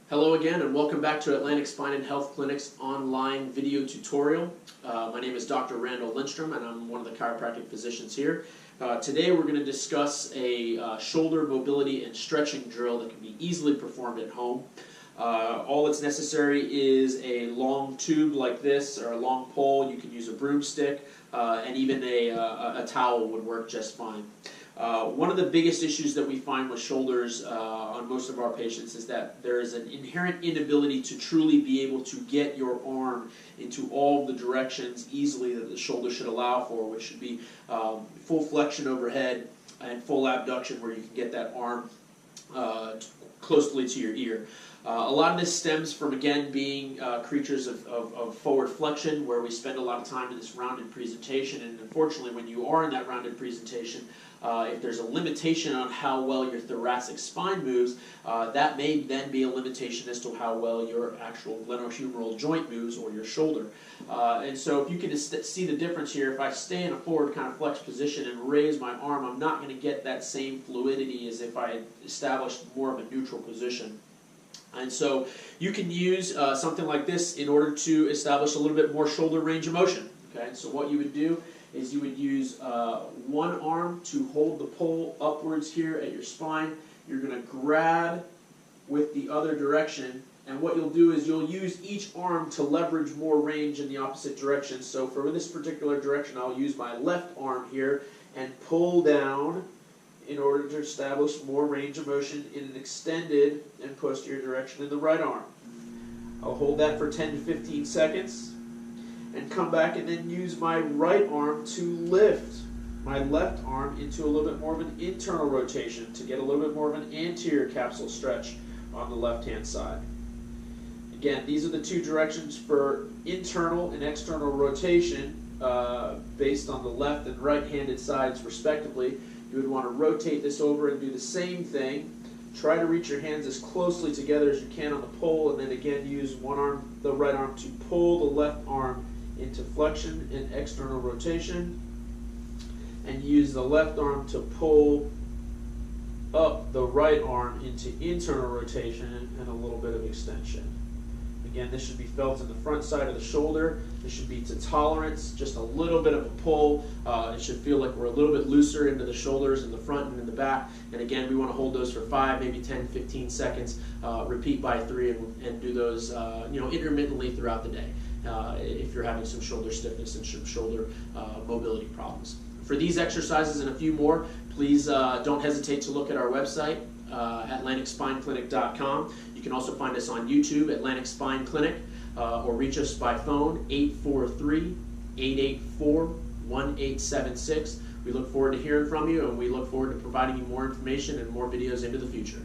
Hello again and welcome back to Atlantic Spine and Health Clinic's online video tutorial. My name is Dr. Randall Lindstrom and I'm one of the chiropractic physicians here. Today we're going to discuss a shoulder mobility and stretching drill that can be easily performed at home. All that's necessary is a long tube like this or a long pole. You can use a broomstick and even a towel would work just fine. One of the biggest issues that we find with shoulders on most of our patients is that there is an inherent inability to truly be able to get your arm into all the directions easily that the shoulder should allow for, which should be full flexion overhead and full abduction where you can get that arm closely to your ear. A lot of this stems from, again, being creatures of forward flexion, where we spend a lot of time in this rounded presentation, and unfortunately when you are in that rounded presentation, if there's a limitation on how well your thoracic spine moves, that may then be a limitation as to how well your actual glenohumeral joint moves or your shoulder. And so if you can see the difference here, if I stay in a forward kind of flex position and raise my arm, I'm not going to get that same fluidity as if I had established more of a neutral position. And so you can use something like this in order to establish a little bit more shoulder range of motion. Okay, so what you would do is you would use one arm to hold the pole upwards here at your spine. You're going to grab with the other direction, and what you'll do is you'll use each arm to leverage more range in the opposite direction. So for this particular direction, I'll use my left arm here and pull down in order to establish more range of motion in an extended and posterior direction in the right arm. I'll hold that for 10 to 15 seconds and come back and then use my right arm to lift my left arm into a little bit more of an internal rotation to get a little bit more of an anterior capsule stretch on the left-hand side. Again, these are the two directions for internal and external rotation based on the left and right-handed sides respectively. You would want to rotate this over and do the same thing. Try to reach your hands as closely together as you can on the pole, and then again use one arm, the right arm, to pull the left arm into flexion and external rotation, and use the left arm to pull up the right arm into internal rotation and a little bit of extension. Again, this should be felt in the front side of the shoulder. This should be to tolerance, just a little bit of a pull. It should feel like we're a little bit looser into the shoulders in the front and in the back. And again, we want to hold those for 5, maybe 10, 15 seconds. Repeat by 3 and do those intermittently throughout the day if you're having some shoulder stiffness and some shoulder mobility problems. For these exercises and a few more, please don't hesitate to look at our website, AtlanticSpineClinic.com. You can also find us on YouTube, Atlantic Spine Clinic, or reach us by phone, 843-884-1876. We look forward to hearing from you, and we look forward to providing you more information and more videos into the future.